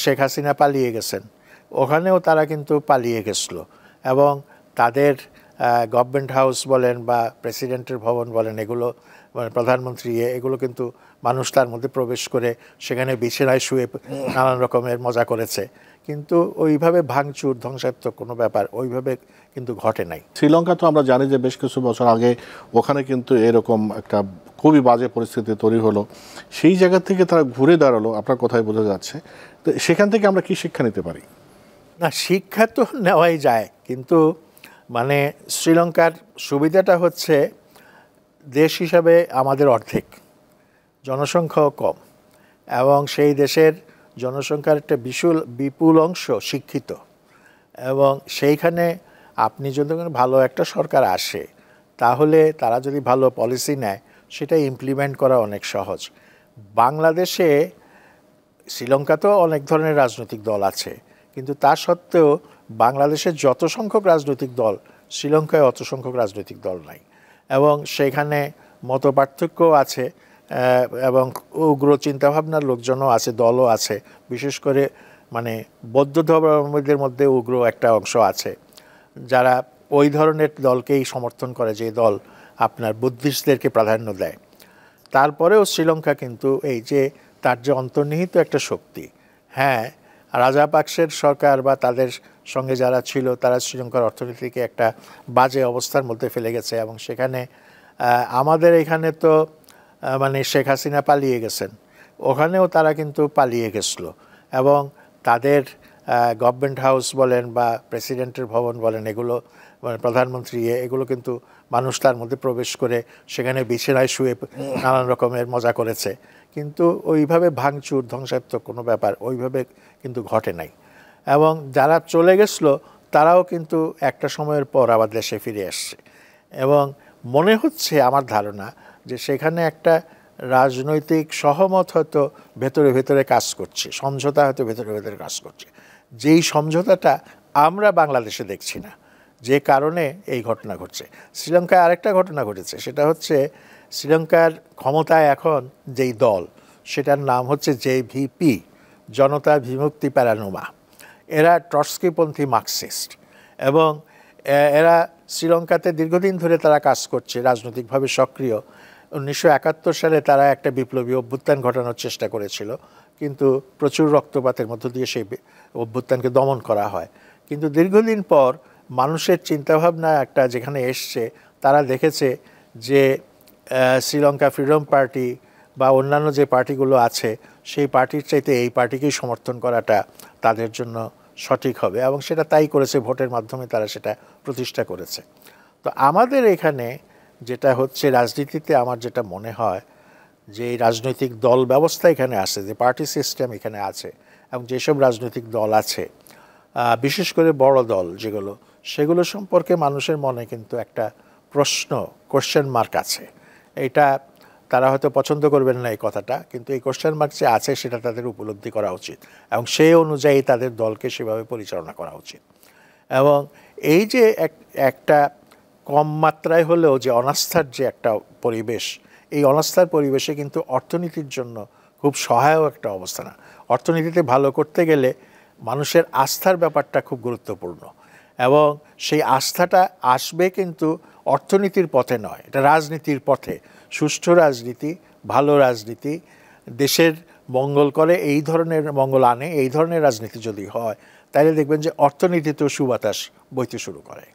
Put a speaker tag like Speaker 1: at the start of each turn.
Speaker 1: শেখ হাসিনা পালিয়ে গেছেন, ওখানেও তারা কিন্তু পালিয়ে গেছিল এবং তাদের গভর্নমেন্ট হাউস বলেন বা প্রেসিডেন্টের ভবন বলেন, এগুলো মানে প্রধানমন্ত্রী এগুলো কিন্তু মানুষ তার মধ্যে প্রবেশ করে সেখানে বিছানায় শুয়ে নানান রকমের মজা করেছে, কিন্তু ওইভাবে ভাঙচুর ধ্বংসাত্মক কোনো ব্যাপার ওইভাবে কিন্তু ঘটে নাই।
Speaker 2: শ্রীলঙ্কা তো আমরা জানি যে বেশ কিছু বছর আগে ওখানে কিন্তু এরকম একটা খুবই বাজে পরিস্থিতি তৈরি হলো, সেই জায়গা থেকে তারা ঘুরে দাঁড়ালো, আপনার কথাই বোঝা যাচ্ছে। তো সেখান থেকে আমরা কি শিক্ষা নিতে পারি?
Speaker 1: না, শিক্ষা তো নেওয়াই যায়, কিন্তু মানে শ্রীলঙ্কার সুবিধাটা হচ্ছে দেশ হিসাবে আমাদের অর্ধেক, জনসংখ্যাও কম এবং সেই দেশের জনসংখ্যার একটা বিপুল অংশ শিক্ষিত, এবং সেইখানে আপনি যদি ভালো একটা সরকার আসে তাহলে তারা যদি ভালো পলিসি নেয় সেটা ইমপ্লিমেন্ট করা অনেক সহজ। বাংলাদেশে শ্রীলঙ্কাতেও অনেক ধরনের রাজনৈতিক দল আছে, কিন্তু তা সত্ত্বেও বাংলাদেশের যত সংখ্যক রাজনৈতিক দল শ্রীলঙ্কায় অত সংখ্যক রাজনৈতিক দল নাই, এবং সেখানে মতপার্থক্যও আছে এবং উগ্র চিন্তাভাবনার লোকজনও আছে, দলও আছে। বিশেষ করে মানে বৌদ্ধ ধর্মাবলম্বীদের মধ্যে উগ্র একটা অংশ আছে যারা ওই ধরনের দলকেই সমর্থন করে, যে দল আপনার বুদ্ধিস্টদেরকে প্রাধান্য দেয়। তারপরেও শ্রীলঙ্কা কিন্তু এই যে তার যে অন্তর্নিহিত একটা শক্তি, হ্যাঁ রাজাপাকসের সরকার বা তাদের সঙ্গে যারা ছিল তারা শ্রীলঙ্কার অর্থনীতিকে একটা বাজে অবস্থার মধ্যে ফেলে গেছে, এবং সেখানে আমাদের এখানে তো মানে শেখ হাসিনা পালিয়ে গেছেন, ওখানেও তারা কিন্তু পালিয়ে গেছিল এবং তাদের গভর্নমেন্ট হাউস বলেন বা প্রেসিডেন্টের ভবন বলেন, এগুলো মানে প্রধানমন্ত্রী এগুলো কিন্তু মানুষ তার মধ্যে প্রবেশ করে সেখানে বিছানায় শুয়ে নানান রকমের মজা করেছে, কিন্তু ওইভাবে ভাঙচুর ধ্বংসাত্মক কোনো ব্যাপার ওইভাবে কিন্তু ঘটে নাই। এবং যারা চলে গেছিলো তারাও কিন্তু একটা সময়ের পর আবার দেশে ফিরে আসছে, এবং মনে হচ্ছে আমার ধারণা যে সেখানে একটা রাজনৈতিক সহমত হয়তো ভেতরে ভেতরে কাজ করছে, সমঝোতা হয়তো ভেতরে ভেতরে কাজ করছে, যেই সমঝোতাটা আমরা বাংলাদেশে দেখছি না, যে কারণে এই ঘটনা ঘটছে। শ্রীলঙ্কায় আরেকটা ঘটনা ঘটেছে, সেটা হচ্ছে শ্রীলঙ্কার ক্ষমতায় এখন যেই দল সেটার নাম হচ্ছে জেভিপি, জনতা বিমুক্তি প্যারানোমা। এরা ট্রটস্কিপন্থী মার্কসিস্ট, এবং এরা শ্রীলঙ্কাতে দীর্ঘদিন ধরে তারা কাজ করছে, রাজনৈতিকভাবে সক্রিয়। 1971 সালে তারা একটা বিপ্লবী অভ্যুত্থান ঘটানোর চেষ্টা করেছিল, কিন্তু প্রচুর রক্তপাতের মধ্য দিয়ে সেই অভ্যুত্থানকে দমন করা হয়। কিন্তু দীর্ঘদিন পর মানুষের চিন্তাভাবনা একটা যেখানে এসছে, তারা দেখেছে যে শ্রীলঙ্কা ফ্রিডম পার্টি বা অন্যান্য যে পার্টিগুলো আছে সেই পার্টির চাইতে এই পার্টিকেই সমর্থন করাটা তাদের জন্য সঠিক হবে, এবং সেটা তাই করেছে, ভোটের মাধ্যমে তারা সেটা প্রতিষ্ঠা করেছে। তো আমাদের এখানে যেটা হচ্ছে রাজনীতিতে আমার যেটা মনে হয় যে এই রাজনৈতিক দল ব্যবস্থা এখানে আছে, যে পার্টি সিস্টেম এখানে আছে, এবং যেসব রাজনৈতিক দল আছে বিশেষ করে বড় দল যেগুলো, সেগুলো সম্পর্কে মানুষের মনে কিন্তু একটা প্রশ্ন, কোশ্চেন মার্ক আছে। এটা তারা হয়তো পছন্দ করবেন না এই কথাটা, কিন্তু এই কোশ্চেন মার্ক যে আছে সেটা তাদের উপলব্ধি করা উচিত, এবং সেই অনুযায়ী তাদের দলকে সেভাবে পরিচালনা করা উচিত। এবং এই যে একটা কম মাত্রায় হলেও যে অনাস্থার যে একটা পরিবেশ, এই অনাস্থার পরিবেশে কিন্তু অর্থনীতির জন্য খুব সহায়ক একটা অবস্থা না। অর্থনীতিতে ভালো করতে গেলে মানুষের আস্থার ব্যাপারটা খুব গুরুত্বপূর্ণ, এবং সেই আস্থাটা আসবে কিন্তু অর্থনীতির পথে নয়, এটা রাজনীতির পথে। সুষ্ঠু রাজনীতি, ভালো রাজনীতি, দেশের মঙ্গল করে এই ধরনের, মঙ্গল আনে এই ধরনের রাজনীতি যদি হয়, তাহলে দেখবেন যে অর্থনীতিতেও সুবাতাস বইতে শুরু করে।